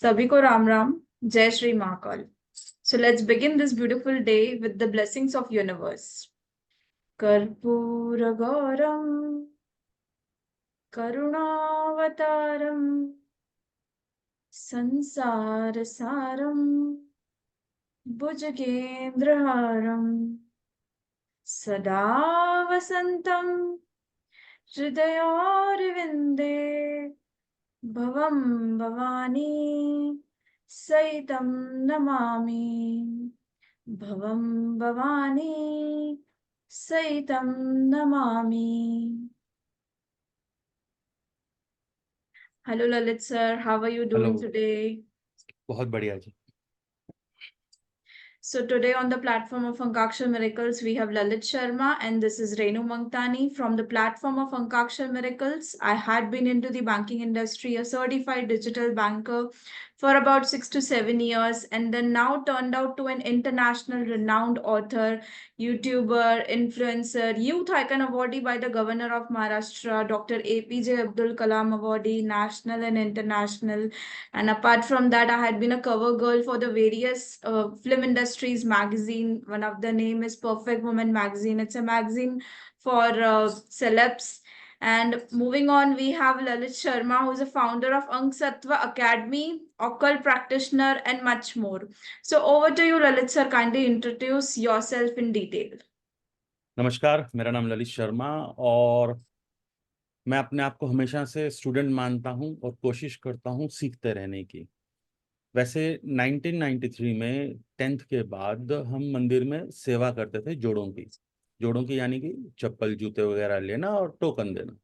सभी को राम राम, जय Shri Mahakal. So let's begin this beautiful day with the blessings of universe. कर्पूर गौरम करुणावतारम संसार सारम भुजगेंद्रहारम सदा वसंतम हृदयोरविंदे भवं भवानी सहितं नमामि। भवं भवानी सहितं Namami. Hello Lalit sir, how are you doing hello. today? बहुत बढ़िया जी। So today on the platform of Ankakshar Miracles, we have Lalit Sharma and this is Renu Mangtani from the platform of Ankakshar Miracles. I had been into the banking industry, a certified digital banker for about 6 to 7 years, and then now turned out to an international renowned author, YouTuber, influencer, Youth Icon Awardee by the Governor of Maharashtra, Dr. APJ Abdul Kalam Awardee, national and international. And apart from that, I had been a cover girl for the various film industries magazine. One of the name is Perfect Woman magazine. It's a magazine for celebs. And moving on, we have Lalit Sharma, who is a founder of Ang Sattva Academy, occult practitioner, and much more. So over to you, Lalit sir. Kindly introduce yourself in detail. नमस्कार, मेरा नाम ललित शर्मा और मैं अपने आप को हमेशा से स्टूडेंट मानता हूं और कोशिश करता हूं सीखते रहने की। वैसे 1993 में 10th के बाद हम मंदिर में सेवा करते थे जोड़ों की यानी कि चप्पल जूते वगैरह लेना और टोकन देना।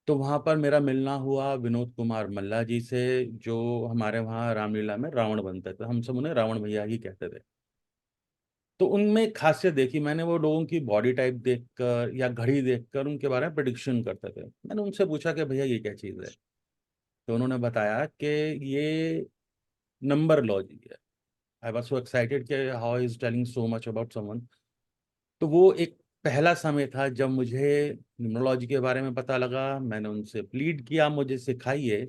तो वहां पर मेरा मिलना हुआ विनोद कुमार मल्ला जी से, जो हमारे वहाँ रामलीला में रावण बनते थे। हम सब उन्हें रावण भैया ही कहते थे। तो उनमें एक खासियत देखी मैंने, वो लोगों की बॉडी टाइप देखकर या घड़ी देखकर उनके बारे में प्रिडिक्शन करते थे। मैंने उनसे पूछा कि भैया ये क्या चीज़ है। तो उन्होंने बताया कि ये नंबर लॉजी है। आई वाज सो एक्साइटेड कि how is telling so much about someone. तो वो एक पहला समय था जब मुझे न्यूमरोलॉजी के बारे में पता लगा। मैंने उनसे प्लीड किया मुझे सिखाइए,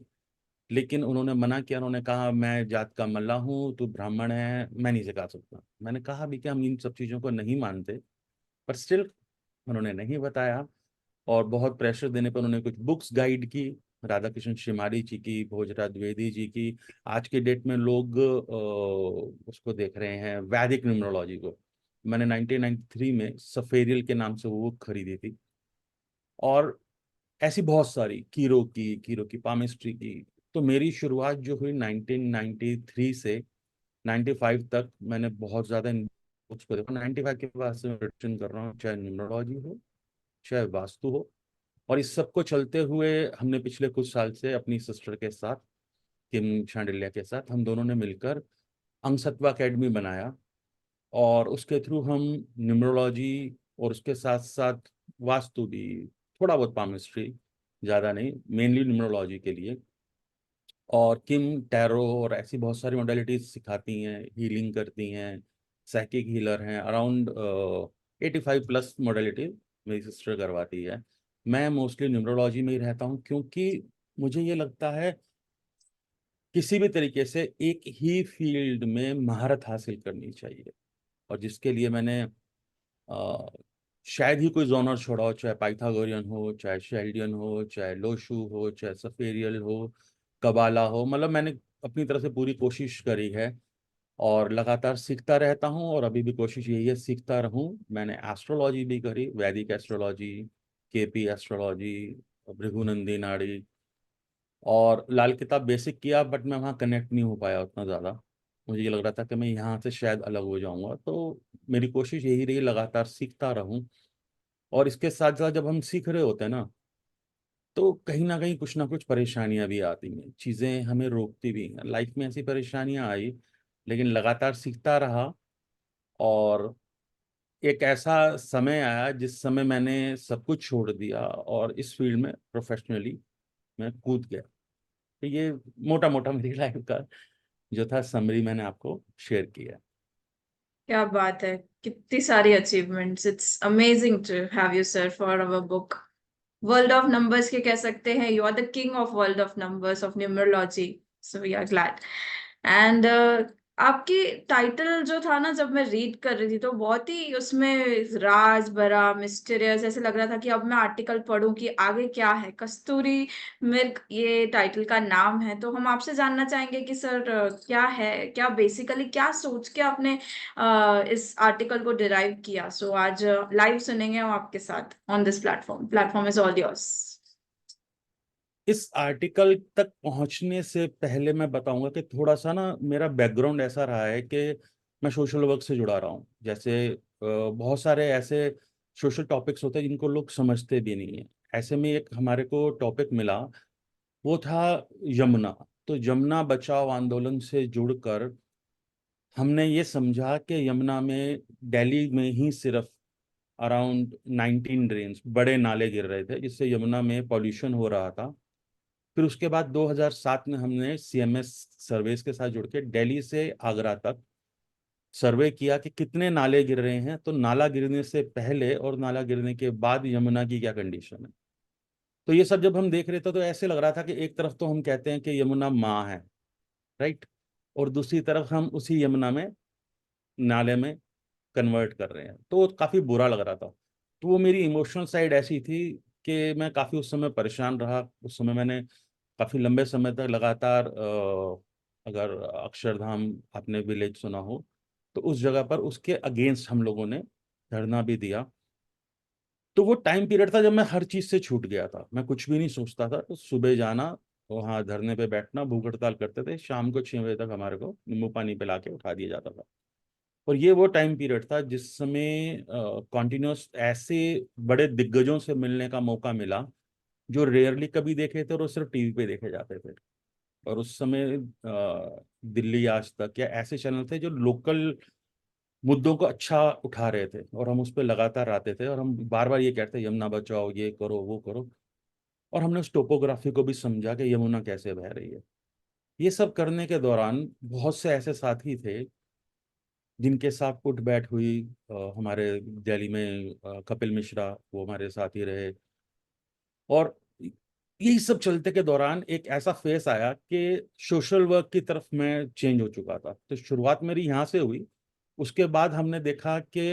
लेकिन उन्होंने मना किया। उन्होंने कहा मैं जात का मल्ला हूँ, तू ब्राह्मण है, मैं नहीं सिखा सकता। मैंने कहा भी कि हम इन सब चीज़ों को नहीं मानते, पर स्टिल उन्होंने नहीं बताया। और बहुत प्रेशर देने पर उन्होंने कुछ बुक्स गाइड की, राधा कृष्ण शिमारी जी की, भोजराज द्विवेदी जी की। आज के डेट में लोग उसको देख रहे हैं, वैदिक न्यूमरोलॉजी को। मैंने 1993 में सफेरियल के नाम से वो बुक खरीदी थी। और ऐसी बहुत सारी कीरो की पामिस्ट्री की। तो मेरी शुरुआत जो हुई 1993 से 95 तक, मैंने बहुत ज़्यादा इन बुक्स को देखा। 95 के बाद से मैं रिटर्न कर रहा हूँ, चाहे न्यूमरोलॉजी हो चाहे वास्तु हो। और इस सब को चलते हुए हमने पिछले कुछ साल से अपनी सिस्टर के साथ, किम शांडिल्या के साथ, हम दोनों ने मिलकर अंगसत्वा एकेडमी बनाया। और उसके थ्रू हम न्यूमरोलॉजी और उसके साथ साथ वास्तु भी, थोड़ा बहुत पामिस्ट्री, ज़्यादा नहीं, मेनली न्यूमरोलॉजी के लिए। और किम टैरो और ऐसी बहुत सारी मोडेलिटीज सिखाती हैं, हीलिंग करती हैं, साइकिक हीलर हैं। अराउंड 85+ मोडेलिटीज मेरी सिस्टर करवाती है। मैं मोस्टली न्यूमरोलॉजी में ही रहता हूँ, क्योंकि मुझे ये लगता है किसी भी तरीके से एक ही फील्ड में महारत हासिल करनी चाहिए। और जिसके लिए मैंने अ, शायद ही कोई जॉनर छोड़ा हो, चाहे पाइथागोरियन हो, चाहे शेल्डियन हो, चाहे लोशू हो, चाहे सफेरियल हो, कबाला हो। मतलब मैंने अपनी तरफ से पूरी कोशिश करी है और लगातार सीखता रहता हूँ। और अभी भी कोशिश यही है, सीखता रहूँ। मैंने एस्ट्रोलॉजी भी करी, वैदिक एस्ट्रोलॉजी, केपी एस्ट्रोलॉजी, भृगुनंदी नाड़ी, और लाल किताब बेसिक किया, बट मैं वहाँ कनेक्ट नहीं हो पाया उतना ज़्यादा। मुझे ये लग रहा था कि मैं यहाँ से शायद अलग हो जाऊँगा। तो मेरी कोशिश यही रही, लगातार सीखता रहूँ। और इसके साथ साथ जब हम सीख रहे होते हैं ना, तो कहीं ना कुछ परेशानियां भी आती हैं, चीज़ें हमें रोकती भी हैं। लाइफ में ऐसी परेशानियां आई, लेकिन लगातार सीखता रहा। और एक ऐसा समय आया जिस समय मैंने सब कुछ छोड़ दिया और इस फील्ड में प्रोफेशनली मैं कूद गया। तो ये मोटा मोटा मेरी लाइफ का जो था समरी मैंने आपको शेयर किया। क्या बात है, कितनी सारी achievements. It's amazing to have you sir for our book. World of numbers के कह सकते हैं, you are the king of world of numbers of numerology, so we are glad. And आपकी टाइटल जो था ना, जब मैं रीड कर रही थी तो बहुत ही उसमें राज भरा, मिस्टीरियस ऐसे लग रहा था कि अब मैं आर्टिकल पढूं कि आगे क्या है। कस्तूरी मिल्क ये टाइटल का नाम है। तो हम आपसे जानना चाहेंगे कि सर क्या है, क्या बेसिकली क्या सोच के आपने इस आर्टिकल को डिराइव किया। सो आज लाइव सुनेंगे हम आपके साथ on this platform. Platform is all yours. इस आर्टिकल तक पहुंचने से पहले मैं बताऊंगा कि थोड़ा सा ना मेरा बैकग्राउंड ऐसा रहा है कि मैं सोशल वर्क से जुड़ा रहा हूँ। जैसे बहुत सारे ऐसे सोशल टॉपिक्स होते हैं जिनको लोग समझते भी नहीं है। ऐसे में एक हमारे को टॉपिक मिला, वो था यमुना। तो यमुना बचाओ आंदोलन से जुड़कर हमने ये समझा कि यमुना में दिल्ली में ही सिर्फ अराउंड 19 ड्रेन्स, बड़े नाले गिर रहे थे जिससे यमुना में पॉल्यूशन हो रहा था। फिर उसके बाद 2007 में हमने सीएमएस सर्वेस के साथ जुड़ के दिल्ली से आगरा तक सर्वे किया कि कितने नाले गिर रहे हैं, तो नाला गिरने से पहले और नाला गिरने के बाद यमुना की क्या कंडीशन है। तो ये सब जब हम देख रहे थे तो ऐसे लग रहा था कि एक तरफ तो हम कहते हैं कि यमुना माँ है, राइट, और दूसरी तरफ हम उसी यमुना में नाले में कन्वर्ट कर रहे हैं, तो काफ़ी बुरा लग रहा था। तो वो मेरी इमोशनल साइड ऐसी थी कि मैं काफ़ी उस समय परेशान रहा। उस समय मैंने काफ़ी लंबे समय तक लगातार अगर अक्षरधाम आपने विलेज सुना हो तो उस जगह पर उसके अगेंस्ट हम लोगों ने धरना भी दिया। तो वो टाइम पीरियड था जब मैं हर चीज़ से छूट गया था, मैं कुछ भी नहीं सोचता था। तो सुबह जाना, वहाँ धरने पे बैठना, भूख हड़ताल करते थे, शाम को 6 बजे तक हमारे को नींबू पानी पिला के उठा दिया जाता था। और ये वो टाइम पीरियड था जिस समय कॉन्टिन्यूस ऐसे बड़े दिग्गजों से मिलने का मौका मिला जो रेयरली कभी देखे थे और वो सिर्फ टीवी पे देखे जाते थे। और उस समय दिल्ली आज तक या ऐसे चैनल थे जो लोकल मुद्दों को अच्छा उठा रहे थे और हम उस पर लगातार आते थे और हम बार बार ये कहते यमुना बचाओ, ये करो वो करो। और हमने उस टोपोग्राफी को भी समझा कि यमुना कैसे बह रही है। ये सब करने के दौरान बहुत से ऐसे साथी थे जिनके साथ उठ बैठ हुई। हमारे दिल्ली में कपिल मिश्रा, वो हमारे साथ ही रहे। और यही सब चलते के दौरान एक ऐसा फेस आया कि सोशल वर्क की तरफ मैं चेंज हो चुका था। तो शुरुआत मेरी यहाँ से हुई। उसके बाद हमने देखा कि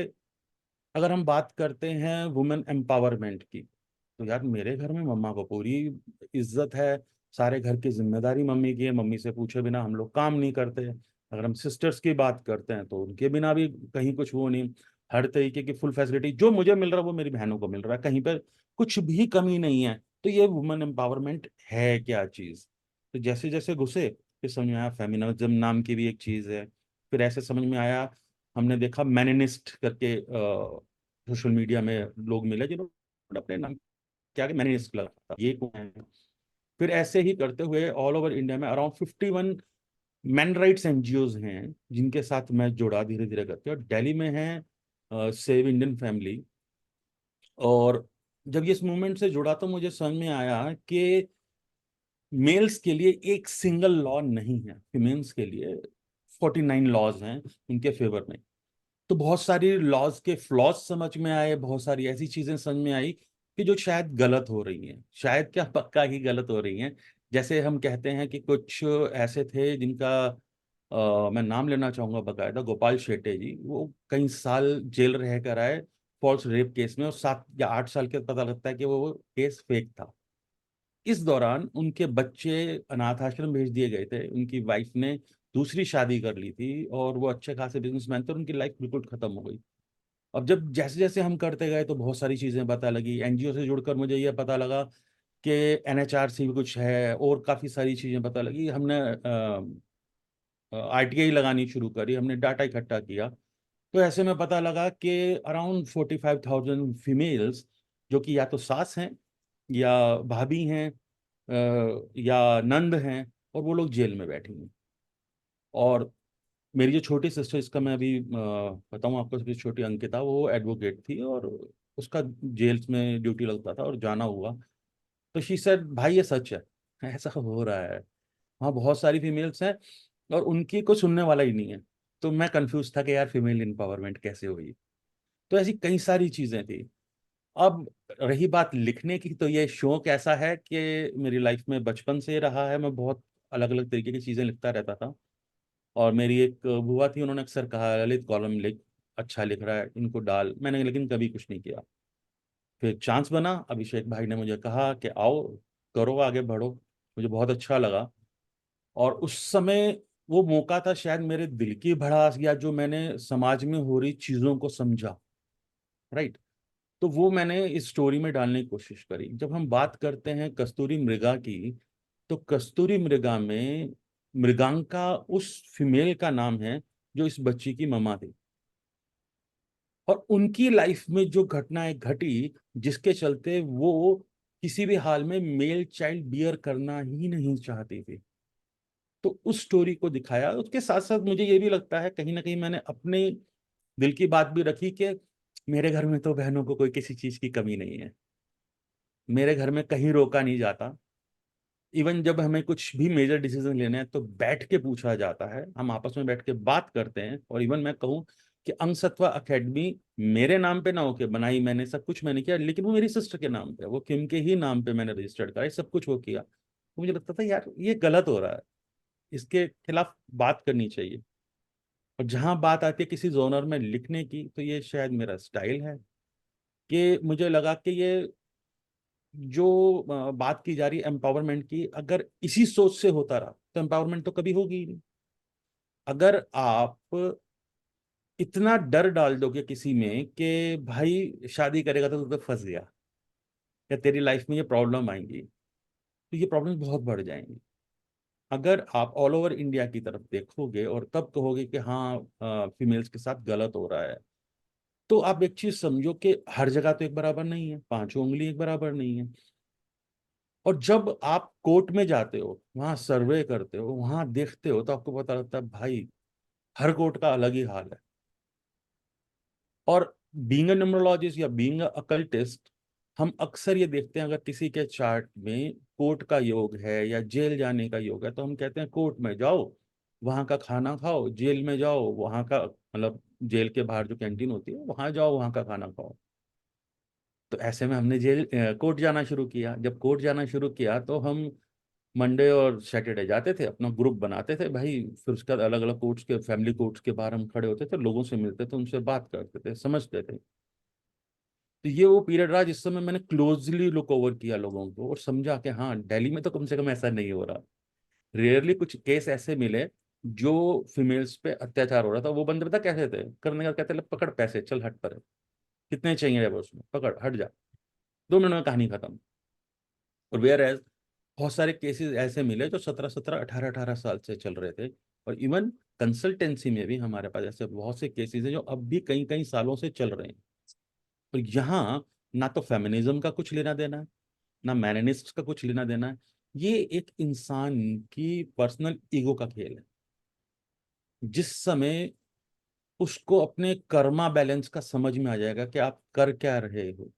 अगर हम बात करते हैं वुमेन एम्पावरमेंट की, तो यार मेरे घर में मम्मा को पूरी इज्जत है, सारे घर की जिम्मेदारी मम्मी की है, मम्मी से पूछे बिना हम लोग काम नहीं करते। अगर हम सिस्टर्स की बात करते हैं तो उनके बिना भी कहीं कुछ वो नहीं। हर तरीके की फुल फैसिलिटी जो मुझे मिल रहा है वो मेरी बहनों को मिल रहा है, कहीं पर कुछ भी कमी नहीं है। तो ये वुमेन एम्पावरमेंट है क्या चीज। तो जैसे जैसे घुसे फिर समझ में आया फेमिनिज्म नाम की भी एक चीज है। फिर ऐसे समझ में आया, हमने देखा मैनिनिस्ट करके सोशल मीडिया में लोग मिले जिन्होंने अपने नाम क्या कि मैंने इसको लगा ये कौन है। फिर ऐसे ही करते हुए ऑल ओवर इंडिया में अराउंड 51 मैन राइट्स एनजीओज हैं जिनके साथ मैं जुड़ा धीरे धीरे करके। और दिल्ली में है सेव इंडियन फैमिली। और जब ये इस मूवमेंट से जुड़ा तो मुझे समझ में आया कि मेल्स के लिए एक सिंगल लॉ नहीं है, फीमेल्स के लिए 49 लॉज हैं उनके फेवर में। तो बहुत सारी लॉज के फ्लॉज समझ में आए, बहुत सारी ऐसी चीजें समझ में आई कि जो शायद गलत हो रही हैं, शायद क्या पक्का ही गलत हो रही हैं। जैसे हम कहते हैं कि कुछ ऐसे थे जिनका मैं नाम लेना चाहूंगा बकायदा, गोपाल शेट्टी जी, वो कई साल जेल रह कर आए फॉल्स रेप केस में, और 7 या 8 साल के पता लगता है कि वो केस फेक था। इस दौरान उनके बच्चे अनाथ आश्रम भेज दिए गए थे, उनकी वाइफ ने दूसरी शादी कर ली थी और वो अच्छे खासे बिजनेसमैन थे और उनकी लाइफ बिल्कुल खत्म हो गई। अब जब जैसे जैसे हम करते गए तो बहुत सारी चीजें पता लगी। एनजीओ से जुड़कर मुझे ये पता लगा कि एनएचआरसी भी कुछ है और काफी सारी चीजें पता लगी। हमने आरटीआई लगानी शुरू करी, हमने डाटा इकट्ठा किया। तो ऐसे में पता लगा कि अराउंड 45,000 फीमेल्स जो कि या तो सास हैं या भाभी हैं या नंद हैं, और वो लोग जेल में बैठी हैं। और मेरी जो छोटी सिस्टर, इसका मैं अभी बताऊं आपको, सबसे छोटी अंकिता, वो एडवोकेट थी और उसका जेल्स में ड्यूटी लगता था और जाना हुआ। तो शी सेड भाई ये सच है, ऐसा हो रहा है, वहाँ बहुत सारी फीमेल्स हैं और उनकी कोई सुनने वाला ही नहीं है। तो मैं कंफ्यूज था कि यार फीमेल एम्पावरमेंट कैसे हुई। तो ऐसी कई सारी चीजें थी। अब रही बात लिखने की, तो ये शौक ऐसा है कि मेरी लाइफ में बचपन से रहा है। मैं बहुत अलग अलग तरीके की चीजें लिखता रहता था। और मेरी एक बुआ थी, उन्होंने अक्सर कहा ललित कॉलम लिख, अच्छा लिख रहा है, इनको डाल। मैंने लेकिन कभी कुछ नहीं किया। फिर चांस बना, अभिषेक भाई ने मुझे कहा कि आओ करो, आगे बढ़ो। मुझे बहुत अच्छा लगा। और उस समय वो मौका था शायद मेरे दिल की भड़ास, या जो मैंने समाज में हो रही चीजों को समझा, राइट। तो वो मैंने इस स्टोरी में डालने की कोशिश करी। जब हम बात करते हैं कस्तूरी मृगा की, तो कस्तूरी मृगा में मृगांका उस फीमेल का नाम है जो इस बच्ची की ममा थी। और उनकी लाइफ में जो घटनाएं घटी, जिसके चलते वो किसी भी हाल में मेल चाइल्ड बियर करना ही नहीं चाहती थी, तो उस स्टोरी को दिखाया। उसके साथ साथ मुझे ये भी लगता है कहीं ना कहीं मैंने अपने दिल की बात भी रखी कि मेरे घर में तो बहनों को कोई किसी चीज की कमी नहीं है। मेरे घर में कहीं रोका नहीं जाता। इवन जब हमें कुछ भी मेजर डिसीजन लेने हैं तो बैठ के पूछा जाता है, हम आपस में बैठ के बात करते हैं। और इवन मैं कहूँ कि अंगसत्वा अकेडमी मेरे नाम पे ना होके बनाई मैंने, सब कुछ मैंने किया, लेकिन वो मेरी सिस्टर के नाम पे, वो किम के ही नाम पे मैंने रजिस्टर्ड करा, सब कुछ वो किया। तो मुझे लगता था यार ये गलत हो रहा है, इसके खिलाफ बात करनी चाहिए। और जहां बात आती है किसी जोनर में लिखने की, तो ये शायद मेरा स्टाइल है कि मुझे लगा कि ये जो बात की जा रही है एम्पावरमेंट की, अगर इसी सोच से होता रहा तो एम्पावरमेंट तो कभी होगी ही नहीं। अगर आप इतना डर डाल दोगे किसी में कि भाई शादी करेगा तो तू तो फंस गया, या तेरी लाइफ में ये प्रॉब्लम आएंगी, तो ये प्रॉब्लम बहुत बढ़ जाएंगी। अगर आप ऑल ओवर इंडिया की तरफ देखोगे और तब कहोगे कि हाँ फीमेल्स के साथ गलत हो रहा है, तो आप एक चीज समझो कि हर जगह तो एक बराबर नहीं है, पांचों उंगली एक बराबर नहीं है। और जब आप कोर्ट में जाते हो, वहां सर्वे करते हो, वहां देखते हो, तो आपको पता लगता है भाई हर कोर्ट का अलग ही हाल है। और बीइंग अ न्यूमरोलॉजिस्ट या बीइंग अ अकल्टिस्ट, हम अक्सर ये देखते हैं अगर किसी के चार्ट में कोर्ट का योग है या जेल जाने का योग है, तो हम कहते हैं कोर्ट में जाओ, वहां का खाना खाओ, जेल में जाओ वहां का, मतलब जेल के बाहर जो कैंटीन होती है वहां जाओ, वहां का खाना खाओ। तो ऐसे में हमने कोर्ट जाना शुरू किया। जब कोर्ट जाना शुरू किया तो हम मंडे और सैटरडे जाते थे, अपना ग्रुप बनाते थे भाई। फिर उसके बाद अलग अलग कोर्ट्स के, फैमिली कोर्ट्स के बाहर हम खड़े होते थे, लोगों से मिलते थे, उनसे बात करते थे, समझते थे। तो ये वो पीरियड रहा जिस समय मैंने क्लोजली लुक ओवर किया लोगों को और समझा कि हाँ दिल्ली में तो कम से कम ऐसा नहीं हो रहा। रेयरली कुछ केस ऐसे मिले जो फीमेल्स पे अत्याचार हो रहा था। वो बंदे पता कैसे थे करने का, कहते ले पकड़ पैसे, चल हट पर, कितने चाहिए उसमें, पकड़ हट जा, 2 मिनट में कहानी खत्म। और वेयर एज बहुत सारे केसेस ऐसे मिले जो 17-17, 18-18 साल से चल रहे थे। और इवन कंसल्टेंसी में भी हमारे पास ऐसे बहुत से केसेस हैं जो अब भी कई कई सालों से चल रहे हैं। तो यहाँ ना तो फेमिनिज्म का कुछ लेना देना है, ना मैनिनिस्ट का कुछ लेना देना है। ये एक इंसान की पर्सनल ईगो का खेल है। जिस समय उसको अपने कर्मा बैलेंस का समझ में आ जाएगा कि आप कर क्या रहे हो,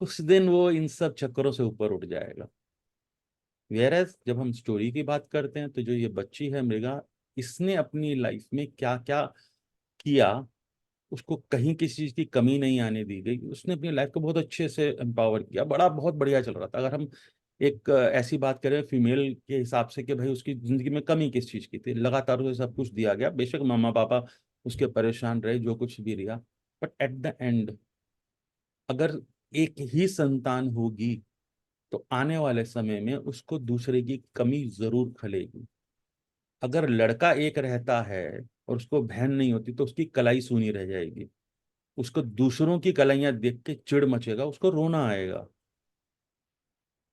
उस दिन वो इन सब चक्करों से ऊपर उठ जाएगा। वेयरएज जब हम स्टोरी की बात करते हैं, तो जो ये बच्ची है मृगा, इसने अपनी लाइफ में क्या क्या किया, उसको कहीं किसी चीज की कमी नहीं आने दी गई। उसने अपनी लाइफ को बहुत अच्छे से एम्पावर किया, बड़ा बहुत बढ़िया चल रहा था। अगर हम एक ऐसी बात करें फीमेल के हिसाब से कि भाई उसकी जिंदगी में कमी किस चीज की थी, लगातार उसे सब कुछ दिया गया, बेशक मामा पापा उसके परेशान रहे, जो कुछ भी रहा, बट एट द एंड अगर एक ही संतान होगी तो आने वाले समय में उसको दूसरे की कमी जरूर खलेगी। अगर लड़का एक रहता है और उसको बहन नहीं होती तो उसकी कलाई सूनी रह जाएगी, उसको दूसरों की कलाइयां देख के चिढ़ मचेगा, उसको रोना आएगा।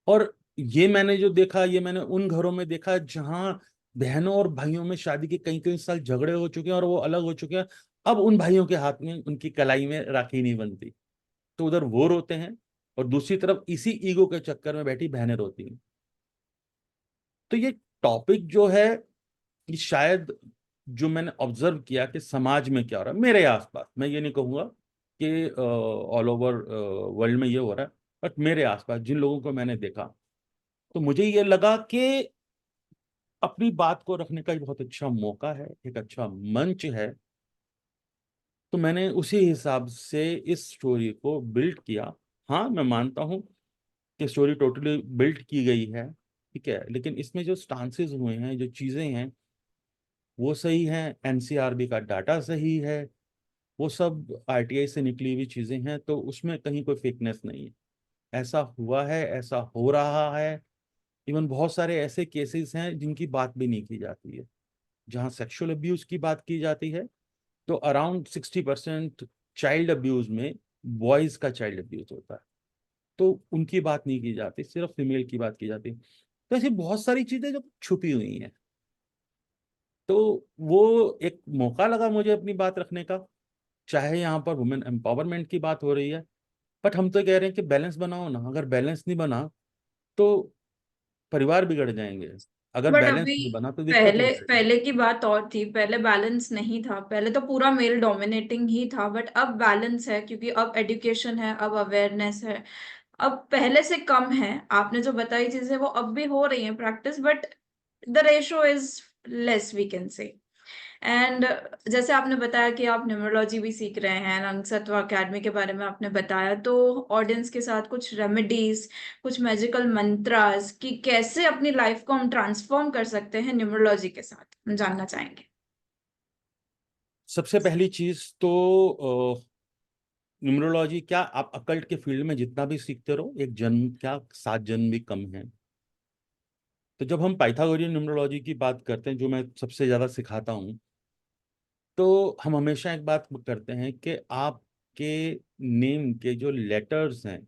और ये मैंने जो देखा, ये मैंने उन घरों में देखा जहां बहनों और भाइयों में शादी के कई कई साल झगड़े हो चुके हैं और वो अलग हो चुके हैं। अब उन भाइयों के हाथ में उनकी कलाई में राखी नहीं बनती, तो उधर वो रोते हैं और दूसरी तरफ इसी ईगो के चक्कर में बैठी बहनें रोती हैं। तो ये टॉपिक जो है, ये शायद जो मैंने ऑब्जर्व किया कि समाज में क्या हो रहा है मेरे आसपास, मैं ये नहीं कहूंगा कि ऑल ओवर वर्ल्ड में ये हो रहा है, बट मेरे आसपास जिन लोगों को मैंने देखा, तो मुझे ये लगा कि अपनी बात को रखने का एक बहुत अच्छा मौका है, एक अच्छा मंच है। तो मैंने उसी हिसाब से इस स्टोरी को बिल्ड किया। हाँ मैं मानता हूँ कि स्टोरी टोटली बिल्ड की गई है, ठीक है, लेकिन इसमें जो स्टांसेस हुए हैं, जो चीजें हैं, वो सही है, एनसीआरबी का डाटा सही है, वो सब आरटीआई से निकली हुई चीजें हैं, तो उसमें कहीं कोई फेकनेस नहीं है। ऐसा हुआ है, ऐसा हो रहा है। इवन बहुत सारे ऐसे केसेस हैं जिनकी बात भी नहीं की जाती है। जहाँ सेक्सुअल अब्यूज की बात की जाती है तो अराउंड 60% चाइल्ड अब्यूज में बॉयज का चाइल्ड अब्यूज होता है, तो उनकी बात नहीं की जाती, सिर्फ फीमेल की बात की जाती है। तो ऐसी बहुत सारी चीजें जो छुपी हुई हैं। तो वो एक मौका लगा मुझे अपनी बात रखने का, चाहे यहाँ पर वुमेन एम्पावरमेंट की बात हो रही है, बट हम तो कह रहे हैं कि बैलेंस बनाओ ना। अगर बैलेंस नहीं बना तो परिवार बिगड़ जाएंगे, अगर बट बैलेंस अभी नहीं बना तो दिक्कत हो पहले जाएगी। पहले की बात और थी, पहले बैलेंस नहीं था, पहले तो पूरा मेल डोमिनेटिंग ही था, बट अब बैलेंस है क्योंकि अब एजुकेशन है, अब अवेयरनेस है, अब पहले से कम है। आपने जो बताई चीजें वो अब भी हो रही है practice, but the ratio is less we can say. And जैसे आपने बताया कि आप न्यूमरोलॉजी भी सीख रहे हैं, रंगसत्व अकेडमी के बारे में आपने बताया, तो ऑडियंस के साथ कुछ रेमेडीज, कुछ मैजिकल मंत्रास कि कैसे अपनी लाइफ को हम ट्रांसफॉर्म कर सकते हैं न्यूमरोलॉजी के साथ, हम जानना चाहेंगे। सबसे पहली चीज तो न्यूमरोलॉजी क्या, आप अकल्ट के फील्ड में जितना भी सीखते रहो, एक जन्म क्या 7 जन्म भी कम है। तो जब हम पाइथागोरियन न्यूमरोलॉजी की बात करते हैं, जो मैं सबसे ज्यादा सिखाता हूँ, तो हम हमेशा एक बात करते हैं कि आपके नेम के जो लेटर्स हैं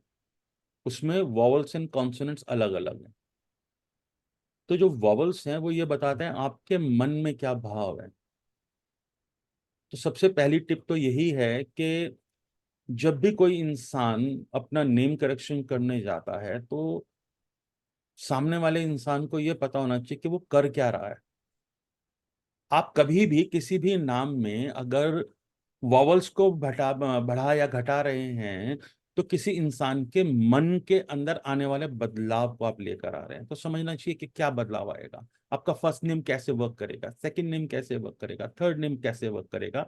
उसमें वॉवल्स एंड कॉन्सोनेंट्स अलग अलग हैं। तो जो वॉवल्स हैं वो ये बताते हैं आपके मन में क्या भाव है। तो सबसे पहली टिप तो यही है कि जब भी कोई इंसान अपना नेम करेक्शन करने जाता है तो सामने वाले इंसान को ये पता होना चाहिए कि वो कर क्या रहा है। आप कभी भी किसी भी नाम में अगर वॉवल्स को बढ़ा या घटा रहे हैं तो किसी इंसान के मन के अंदर आने वाले बदलाव को आप लेकर आ रहे हैं। तो समझना चाहिए कि क्या बदलाव आएगा, आपका फर्स्ट नेम कैसे वर्क करेगा, सेकंड नेम कैसे वर्क करेगा, थर्ड नेम कैसे वर्क करेगा।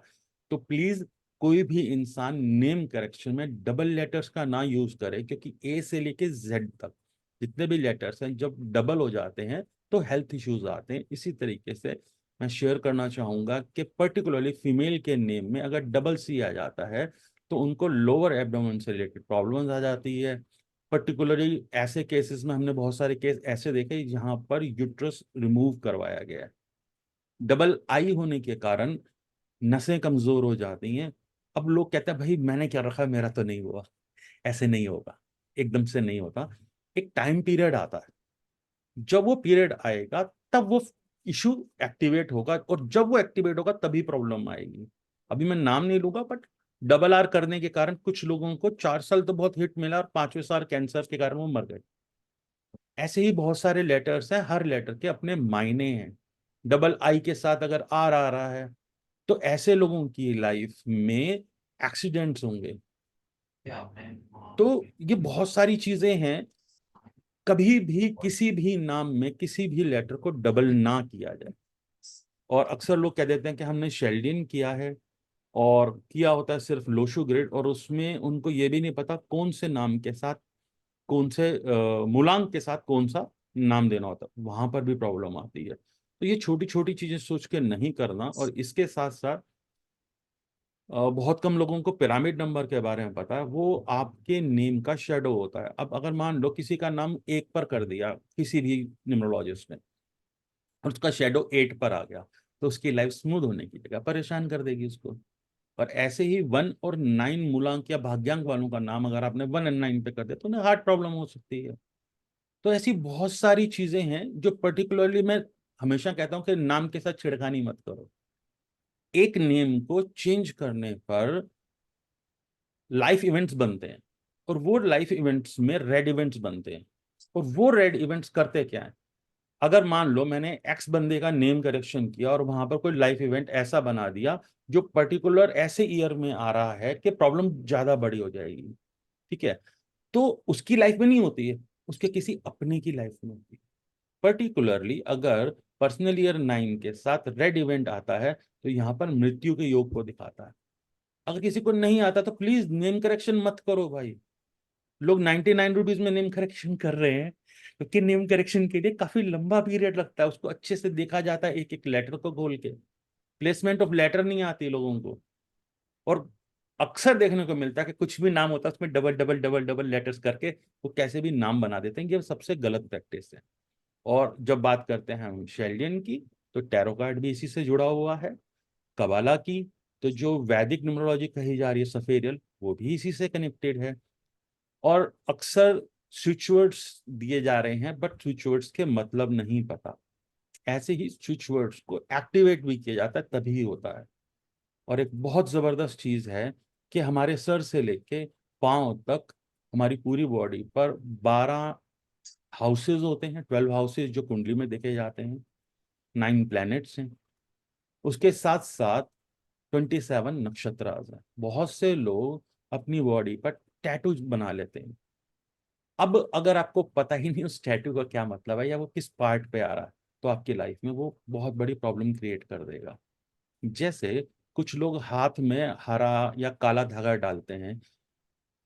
तो प्लीज कोई भी इंसान नेम करेक्शन में डबल लेटर्स का ना यूज करे, क्योंकि ए से लेके जेड तक जितने भी लेटर्स हैं जब डबल हो जाते हैं तो हेल्थ इश्यूज आते हैं। इसी तरीके से मैं शेयर करना चाहूंगा कि पर्टिकुलरली फीमेल के नेम में अगर डबल सी आ जाता है तो उनको लोअर एब्डोमेन से रिलेटेड प्रॉब्लम्स आ जाती है। पर्टिकुलरली ऐसे केसेस में हमने बहुत सारे केस ऐसे देखे जहां पर यूट्रस रिमूव करवाया गया है। डबल आई होने के कारण नसें कमजोर हो जाती हैं। अब लोग कहते हैं भाई मैंने क्या रखा, मेरा तो नहीं हुआ। ऐसे नहीं होगा, एकदम से नहीं होता। एक टाइम पीरियड आता है, जब वो पीरियड आएगा तब वो इशू एक्टिवेट होगा, और जब वो एक्टिवेट होगा तभी प्रॉब्लम आएगी। अभी मैं नाम नहीं लूंगा, बट डबल आर करने के कारण कुछ लोगों को 4 साल तो बहुत हिट मिला और 5वें साल कैंसर के कारण वो मर गए। ऐसे ही बहुत सारे लेटर्स हैं, हर लेटर के अपने मायने हैं। डबल आई के साथ अगर आर आ रहा है तो ऐसे लोगों की लाइफ में एक्सीडेंट्स होंगे। तो ये बहुत सारी चीजें हैं। कभी भी किसी भी नाम में किसी भी लेटर को डबल ना किया जाए। और अक्सर लोग कह देते हैं कि हमने शेल्डिन किया है, और किया होता है सिर्फ लोशो ग्रेड, और उसमें उनको ये भी नहीं पता कौन से नाम के साथ, कौन से मूलांक के साथ कौन सा नाम देना होता है, वहां पर भी प्रॉब्लम आती है। तो ये छोटी छोटी चीजें सोच के नहीं करना। और इसके साथ साथ बहुत कम लोगों को पिरामिड नंबर के बारे में पता है, वो आपके नेम का शेडो होता है। अब अगर मान लो किसी का नाम 1 पर कर दिया किसी भी न्यूमरोलॉजिस्ट ने, और उसका शेडो 8 पर आ गया, तो उसकी लाइफ स्मूथ होने की जगह परेशान कर देगी उसको। और ऐसे ही 1 और 9 मूलांक या भाग्यांक वालों का नाम अगर आपने 1 और 9 पे कर दिया तो उन्हें हार्ट प्रॉब्लम हो सकती है। तो ऐसी बहुत सारी चीजें हैं जो पर्टिकुलरली मैं हमेशा कहता हूं कि नाम के साथ छिड़खानी मत करो। एक नेम को चेंज करने पर लाइफ इवेंट्स बनते हैं, और वो लाइफ इवेंट्स में रेड इवेंट्स बनते हैं। और वो रेड इवेंट्स करते क्या है, अगर मान लो मैंने एक्स बंदे का नेम करेक्शन किया और वहां पर कोई लाइफ इवेंट ऐसा बना दिया जो पर्टिकुलर ऐसे ईयर में आ रहा है कि प्रॉब्लम ज्यादा बड़ी हो जाएगी, ठीक है, तो उसकी लाइफ में नहीं होती है, उसके किसी अपने की लाइफ में होती है। पर्टिकुलरली अगर पर्सनल ईयर 9 के साथ रेड इवेंट आता है तो यहाँ पर मृत्यु के योग को दिखाता है। अगर किसी को नहीं आता तो प्लीज नेम करेक्शन मत करो भाई। लोग 99 रुपीज में नेम करेक्शन कर रहे हैं, क्योंकि नेम करेक्शन के लिए काफी लंबा पीरियड लगता है, उसको अच्छे से देखा जाता है एक एक लेटर को खोल के, प्लेसमेंट ऑफ लेटर नहीं आती लोगों को। और अक्सर देखने को मिलता है कि कुछ भी नाम होता है उसमें double double double double letters करके वो कैसे भी नाम बना देते हैं, ये सबसे गलत प्रैक्टिस है। और जब बात करते हैं हम शेल्डियन की, तो टैरो कार्ड भी इसी से जुड़ा हुआ है। कबाला की, तो जो वैदिक न्यूमरोलॉजी कही जा रही है सफेरियल, वो भी इसी से कनेक्टेड है। और अक्सर स्विच वर्ड्स दिए जा रहे हैं बट स्विच वर्ड्स के मतलब नहीं पता। ऐसे ही स्विच वर्ड्स को एक्टिवेट भी किया जाता है तभी होता है। और एक बहुत जबरदस्त चीज है कि हमारे सर से लेके पांव तक हमारी पूरी बॉडी पर 12 हाउसेज होते हैं, 12 हाउसेज जो कुंडली में देखे जाते हैं, 9 प्लैनेट्स हैं। उसके साथ साथ 27 नक्षत्रास हैं। बहुत से लोग अपनी बॉडी पर टैटू बना लेते हैं। अब अगर आपको पता ही नहीं उस टैटू का क्या मतलब है या वो किस पार्ट पे आ रहा है, तो आपकी लाइफ में वो बहुत बड़ी प्रॉब्लम क्रिएट कर देगा। जैसे कुछ लोग हाथ में हरा या काला धागा डालते हैं।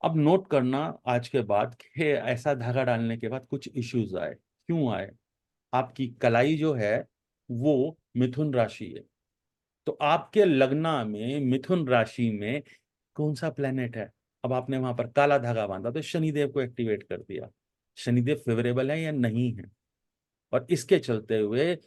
अब नोट करना आज के बाद कि ऐसा धागा डालने के बाद कुछ इश्यूज आए, क्यों आए। आपकी कलाई जो है वो मिथुन राशि है, तो आपके लग्ना में मिथुन राशि में कौन सा प्लेनेट है। अब आपने वहां पर काला धागा बांधा तो शनिदेव को एक्टिवेट कर दिया। शनिदेव फेवरेबल है या नहीं है, और इसके चलते हुए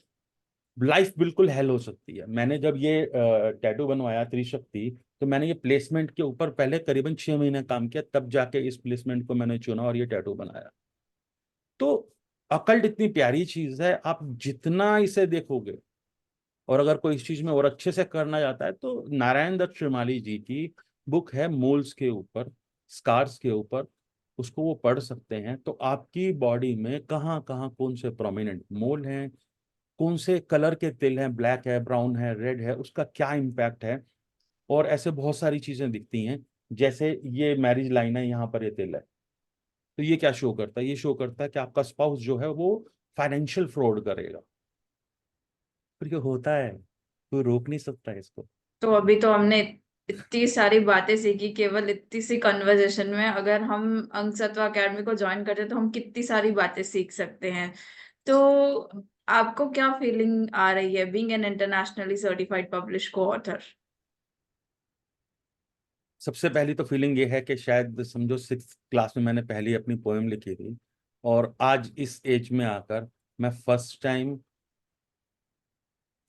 लाइफ बिल्कुल हेल हो सकती है। मैंने जब ये टैटू बनवाया त्रिशक्ति, तो मैंने ये प्लेसमेंट के ऊपर पहले करीबन 6 महीने काम किया, तब जाके इस प्लेसमेंट को मैंने चुना और ये टैटू बनाया। तो अकल्ट इतनी प्यारी चीज है, आप जितना इसे देखोगे, और अगर कोई इस चीज में और अच्छे से करना चाहता है तो नारायण दत्त श्रीमाली जी की बुक है मोल्स के ऊपर, स्कार्स के ऊपर, उसको वो पढ़ सकते हैं। तो आपकी बॉडी में कहाँ कहाँ कौन से प्रोमिनेंट मोल हैं, कौन से कलर के तिल हैं, ब्लैक है, ब्राउन है, रेड है, उसका क्या इम्पैक्ट है। और ऐसे बहुत सारी चीजें दिखती हैं। जैसे ये मैरिज लाइन है, यहाँ पर ये तिल है, तो ये क्या शो करता है, ये शो करता है कि आपका स्पाउस जो है वो फाइनेंशियल फ्रॉड करेगा। फिर ये होता है, कोई रोक नहीं सकता है इसको। तो अभी तो हमने इतनी सारी बातें सीखी केवल इतनी सी कन्वर्जेशन में। अगर हम अंकसत्व अकेडमी को ज्वाइन करते हैं तो हम कितनी सारी बातें सीख सकते हैं। तो आपको क्या फीलिंग आ रही है being an internationally certified publish को ऑथर? सबसे पहली तो फीलिंग ये है कि शायद समझो 6th क्लास में मैंने पहली अपनी पोएम लिखी थी, और आज इस एज में आकर मैं फर्स्ट टाइम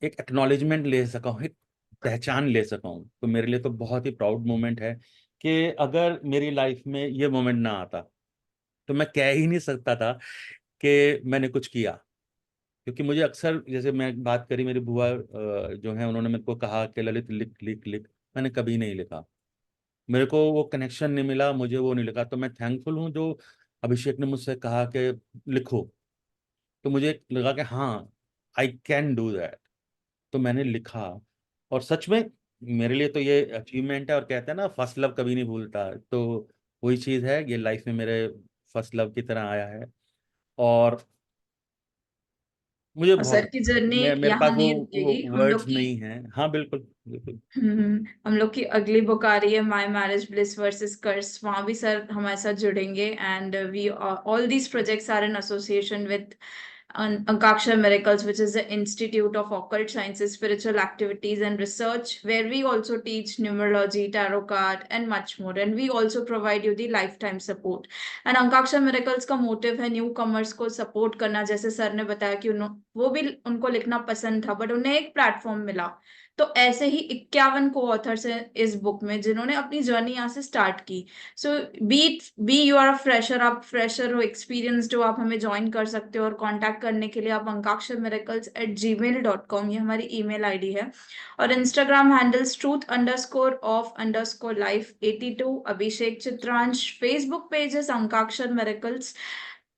एक एक्नॉलेजमेंट ले सका हूँ, एक पहचान ले सका हूँ। तो मेरे लिए तो बहुत ही प्राउड मोमेंट है कि अगर मेरी लाइफ में ये मोमेंट ना आता तो मैं कह ही नहीं सकता था कि मैंने कुछ किया। क्योंकि मुझे अक्सर, जैसे मैं बात करी, मेरी बुआ जो है उन्होंने मेरे को कहा कि ललित लिख लिख लिख, मैंने कभी नहीं लिखा। मेरे को वो कनेक्शन नहीं मिला, मुझे वो नहीं लिखा। तो मैं थैंकफुल हूँ जो अभिषेक ने मुझसे कहा कि लिखो। तो मुझे लगा कि हाँ, आई कैन डू दैट। तो मैंने लिखा, और सच में मेरे लिए तो ये अचीवमेंट है। और कहते हैं ना, फर्स्ट लव कभी नहीं भूलता, तो वही चीज़ है, ये लाइफ में मेरे फर्स्ट लव की तरह आया है। और मुझे और सर बहुत, की जर्नी मैं, मेरे पास यहाँ नहीं रुकेगी। वो हम लोग वर्ड्स की नहीं हैं। हाँ बिल्कुल बिल्कुल। हम लोग की अगली बुक आ रही है my marriage bliss versus curse. वहां भी सर हमारे साथ जुड़ेंगे। And we all these projects are in association with Ankaksha Miracles, which is the Institute of Occult Sciences, Spiritual Activities and Research, where we also teach numerology, tarot card, and much more. And we also provide you the lifetime support. And Ankaksha Miracles का motive है new commerce को support करना। जैसे sir ने बताया कि वो भी उनको लिखना पसंद था बट उन्हें एक प्लेटफॉर्म मिला। तो ऐसे ही 51 को ऑथर्स हैं इस बुक में जिन्होंने अपनी जर्नी यहाँ से स्टार्ट की। So be you are a fresher, आप फ्रेशर हो, एक्सपीरियंस्ड हो, आप हमें ज्वाइन कर सकते हो। और कांटेक्ट करने के लिए आप ankakshamiracles@gmail.com, ये हमारी ईमेल आईडी है। और Instagram handles truth_of_life82, Abhishek Chitransh. Facebook pages Ankakshar miracles.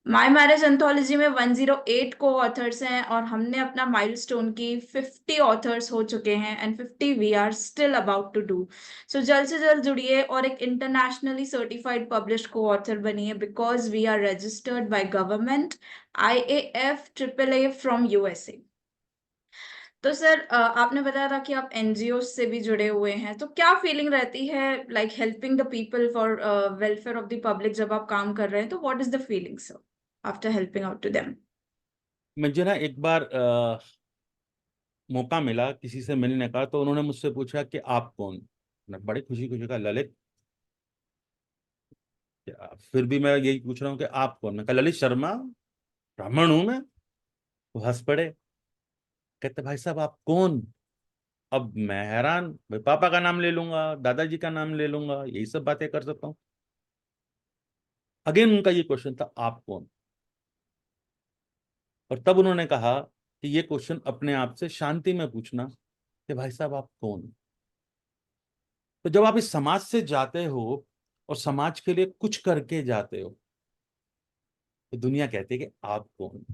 My marriage anthology में 108 को ऑथर्स हैं और हमने अपना माइलस्टोन की 50 ऑथर्स हो चुके हैं and 50 we are still about to do. सो जल्द से जल्द जुड़िए और एक इंटरनेशनली सर्टिफाइड पब्लिश को ऑथर बनिए because we are registered by government IAF AAA from USA। तो सर आपने बताया था कि आप NGO से भी जुड़े हुए हैं, तो क्या फीलिंग रहती है like helping the people for welfare of the public जब आप काम कर रहे हैं, तो what is the feeling sir? after helping out to them. मुझे ना एक बार मौका मिला, किसी से मिलने का, तो उन्होंने मुझसे पूछा कि आप कौन? मैं बड़ी खुशी खुशी कहा ललित। फिर भी मैं यही पूछ रहा हूँ कि आप कौन? मैं कहा ललित शर्मा, ब्राह्मण हूं मैं। वो हंस पड़े, कहते भाई साहब आप कौन? अब मैं हैरान, भाई पापा का नाम ले लूंगा, दादाजी का नाम ले लूंगा, यही सब बातें कर सकता हूँ। अगेन उनका ये क्वेश्चन था, आप कौन? और तब उन्होंने कहा कि ये क्वेश्चन अपने आप से शांति में पूछना कि भाई साहब आप कौन? तो जब आप इस समाज से जाते हो और समाज के लिए कुछ करके जाते हो, तो दुनिया कहती है कि आप कौन?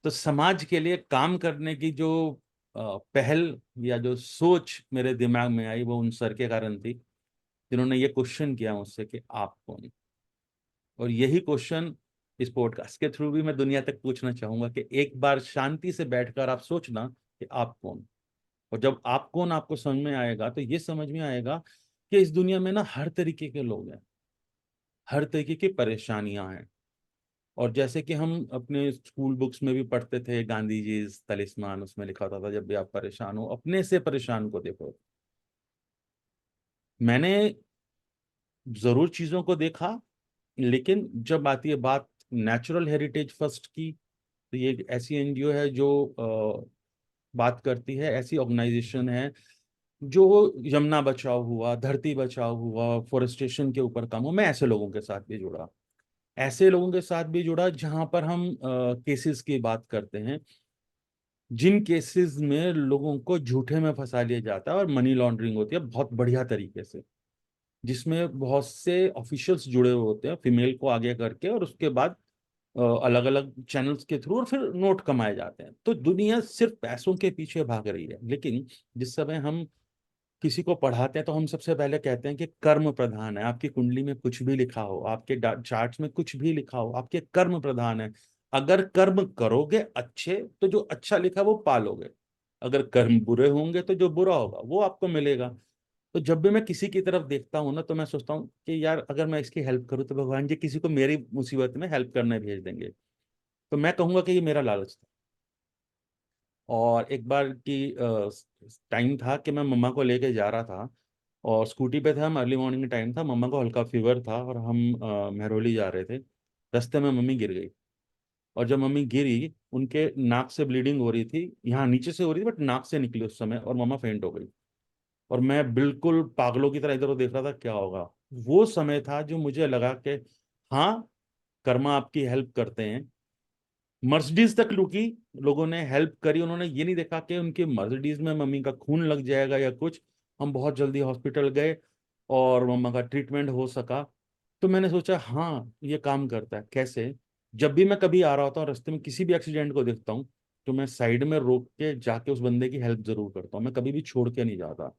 तो समाज के लिए काम करने की जो पहल या जो सोच मेरे दिमाग में आई, वो उन सर के कारण थी, जिन्होंने ये क्वेश्चन किया मुझसे कि आप कौन? और यही क्वेश्चन इस पॉडकास्ट के थ्रू भी मैं दुनिया तक पूछना चाहूंगा कि एक बार शांति से बैठकर आप सोचना कि आप कौन। और जब आप कौन आपको समझ में आएगा, तो ये समझ में आएगा कि इस दुनिया में ना हर तरीके के लोग हैं, हर तरीके की परेशानियां हैं। और जैसे कि हम अपने स्कूल बुक्स में भी पढ़ते थे, गांधी जी तलिस्मान, उसमें लिखा होता था जब भी आप परेशान हो अपने से परेशान को देखो। मैंने जरूर चीजों को देखा, लेकिन जब आती है बात नेचुरल हेरिटेज फर्स्ट की, तो ये एक ऐसी एनजीओ है जो बात करती है, ऐसी ऑर्गेनाइजेशन है जो यमुना बचाओ हुआ, धरती बचाओ हुआ, फॉरेस्टेशन के ऊपर काम हुआ। मैं ऐसे लोगों के साथ भी जुड़ा, ऐसे लोगों के साथ भी जुड़ा जहां पर हम केसेस की बात करते हैं, जिन केसेस में लोगों को झूठे में फंसा लिया जाता है और मनी लॉन्ड्रिंग होती है बहुत बढ़िया तरीके से, जिसमें बहुत से ऑफिशियल्स जुड़े हुए होते हैं फीमेल को आगे करके, और उसके बाद अलग अलग चैनल्स के थ्रू, और फिर नोट कमाए जाते हैं। तो दुनिया सिर्फ पैसों के पीछे भाग रही है। लेकिन जिस समय हम किसी को पढ़ाते हैं, तो हम सबसे पहले कहते हैं कि कर्म प्रधान है। आपकी कुंडली में कुछ भी लिखा हो, आपके चार्ट्स में कुछ भी लिखा हो, आपके कर्म प्रधान है। अगर कर्म करोगे अच्छे, तो जो अच्छा लिखा वो पालोगे। अगर कर्म बुरे होंगे, तो जो बुरा होगा वो आपको मिलेगा। तो जब भी मैं किसी की तरफ देखता हूँ ना, तो मैं सोचता हूँ कि यार अगर मैं इसकी हेल्प करूँ, तो भगवान जी किसी को मेरी मुसीबत में हेल्प करने भेज देंगे। तो मैं कहूंगा कि ये मेरा लालच था। और एक बार की टाइम था कि मैं मम्मा को लेके जा रहा था, और स्कूटी पे था, हम अर्ली मॉर्निंग का टाइम था, मम्मा को हल्का फीवर था, और हम महरौली जा रहे थे। रास्ते में मम्मी गिर गई, और जब मम्मी गिरी, उनके नाक से ब्लीडिंग हो रही थी, यहाँ नीचे से हो रही थी बट नाक से निकली उस समय, और मम्मा फेंट हो गई। और मैं बिल्कुल पागलों की तरह इधर उधर देख रहा था क्या होगा। वो समय था जो मुझे लगा कि हाँ, कर्मा आपकी हेल्प करते हैं। मर्सिडीज तक रुकी, लोगों ने हेल्प करी, उन्होंने ये नहीं देखा कि उनकी मर्सिडीज में मम्मी का खून लग जाएगा या कुछ। हम बहुत जल्दी हॉस्पिटल गए, और मम्मा का ट्रीटमेंट हो सका। तो मैंने सोचा हाँ, ये काम करता है। कैसे? जब भी मैं कभी आ रहा होता हूँ, रास्ते में किसी भी एक्सीडेंट को देखता हूँ, तो मैं साइड में रोक के जाके उस बंदे की हेल्प जरूर करता हूँ। मैं कभी भी छोड़ के नहीं जाता।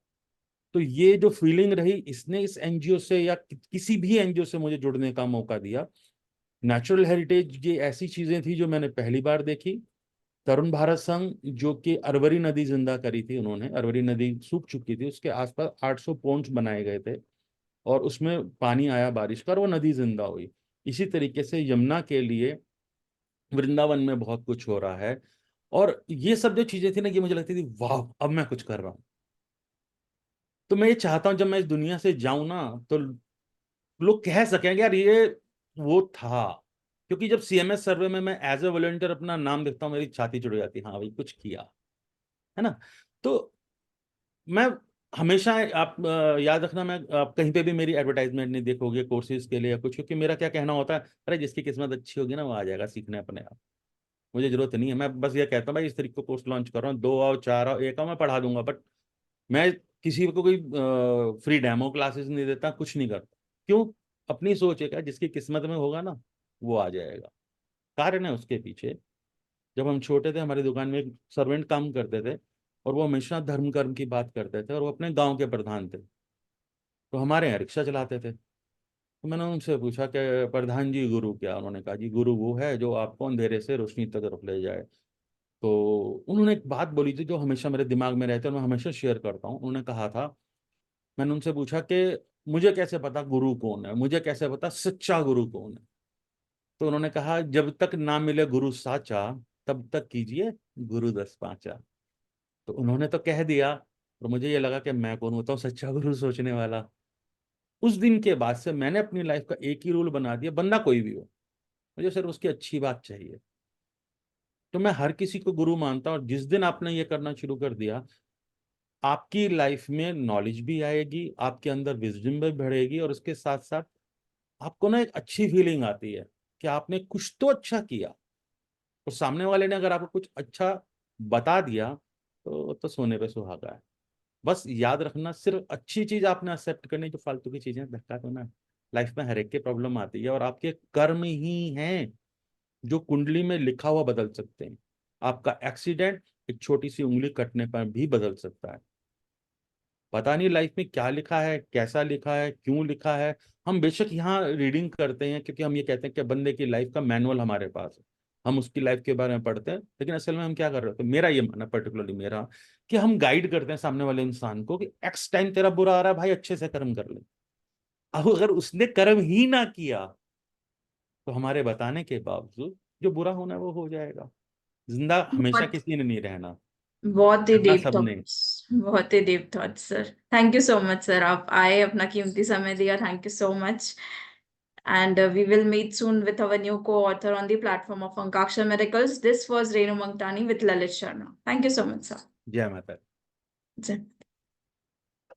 तो ये जो फीलिंग रही, इसने इस एनजीओ से या किसी भी एनजीओ से मुझे जुड़ने का मौका दिया। नेचुरल हेरिटेज, ये ऐसी चीजें थी जो मैंने पहली बार देखी। तरुण भारत संघ, जो कि अरवरी नदी जिंदा करी थी उन्होंने, अरवरी नदी सूख चुकी थी, उसके आसपास 800 पोन्स बनाए गए थे, और उसमें पानी आया बारिश का, और वो नदी जिंदा हुई। इसी तरीके से यमुना के लिए वृंदावन में बहुत कुछ हो रहा है। और ये सब जो चीजें थी ना, ये मुझे लगती थी वाह, अब मैं कुछ कर रहा हूँ। तो मैं ये चाहता हूँ जब मैं इस दुनिया से जाऊं ना, तो लोग कह सकें यार ये वो था। क्योंकि जब सीएमएस सर्वे में मैं एज ए वॉलंटियर अपना नाम देखता हूँ, मेरी छाती जुड़ जाती है, हाँ भाई कुछ किया है ना। तो मैं हमेशा, आप याद रखना, मैं आप कहीं पे भी मेरी एडवर्टाइजमेंट नहीं देखोगे कोर्सेज के लिए या कुछ, क्योंकि मेरा क्या कहना होता है, अरे जिसकी किस्मत अच्छी होगी ना, वो आ जाएगा सीखने अपने आप। मुझे जरूरत नहीं है। मैं बस ये कहता हूँ भाई, इस तरीके को कोर्स लॉन्च कर रहा हूँ, 2 आओ 4 आओ 1 आओ, मैं पढ़ा दूंगा, बट मैं किसी को कोई फ्री डेमो क्लासेस नहीं देता, कुछ नहीं करता। क्यों? अपनी सोच है क्या, जिसकी किस्मत में होगा ना, वो आ जाएगा। कारण है उसके पीछे। जब हम छोटे थे, हमारी दुकान में एक सर्वेंट काम करते थे, और वो हमेशा धर्म कर्म की बात करते थे, और वो अपने गांव के प्रधान थे। तो हमारे यहाँ रिक्शा चलाते थे। तो मैंने उनसे पूछा कि प्रधान जी गुरु क्या? उन्होंने कहा जी, गुरु वो है जो आपको अंधेरे से रोशनी तक तरफ ले जाए। तो उन्होंने एक बात बोली थी जो हमेशा मेरे दिमाग में रहती है, और मैं हमेशा शेयर करता हूँ। उन्होंने कहा था, मैंने उनसे पूछा कि मुझे कैसे पता गुरु कौन है, मुझे कैसे पता सच्चा गुरु कौन है? तो उन्होंने कहा जब तक ना मिले गुरु साचा तब तक कीजिए गुरु दस पांचा। तो उन्होंने तो कह दिया और मुझे ये लगा कि मैं कौन होता हूँ सच्चा गुरु सोचने वाला। उस दिन के बाद से मैंने अपनी लाइफ का एक ही रूल बना दिया, बंदा कोई भी हो, मुझे सिर्फ उसकी अच्छी बात चाहिए। तो मैं हर किसी को गुरु मानता हूँ और जिस दिन आपने ये करना शुरू कर दिया, आपकी लाइफ में नॉलेज भी आएगी, आपके अंदर विजडम भी बढ़ेगी और उसके साथ साथ आपको ना एक अच्छी फीलिंग आती है कि आपने कुछ तो अच्छा किया। और सामने वाले ने अगर आपको कुछ अच्छा बता दिया तो सोने पे सुहागा है। बस याद रखना, सिर्फ अच्छी चीज आपने एक्सेप्ट करनी, जो फालतू की चीजें धक्का दो ना। लाइफ में हर एक की प्रॉब्लम आती है और आपके कर्म ही हैं जो कुंडली में लिखा हुआ बदल सकते हैं। आपका एक्सीडेंट एक छोटी सी उंगली कटने पर भी बदल सकता है। पता नहीं लाइफ में क्या लिखा है, कैसा लिखा है, क्यों लिखा है। हम बेशक यहाँ रीडिंग करते हैं क्योंकि हम ये कहते हैं कि बंदे की लाइफ का मैनुअल हमारे पास है, हम उसकी लाइफ के बारे में पढ़ते हैं। लेकिन असल में हम क्या कर रहे होते हैं, मेरा ये मानना पर्टिकुलरली मेरा, कि हम गाइड करते हैं सामने वाले इंसान को कि एक्स टाइम तेरा बुरा आ रहा है भाई, अच्छे से कर्म कर ले। अब अगर उसने कर्म ही ना किया तो हमारे बताने के बावजूद जो बुरा होना है वो हो जाएगा। जिंदा हमेशा बहुत किसी ने नहीं रहना, बहुत ही करना डीप सबने। थॉट्स, बहुत ही deep thoughts sir. Thank you so much sir, आप आए, अपना कीमती समय दिया, thank you so much. And we will meet soon with our new co-author on the platform of Ankaksha Miracles. This was Renu Mangtani with Lalit Sharma. Thank you so much, sir. जय माता दी। Sir.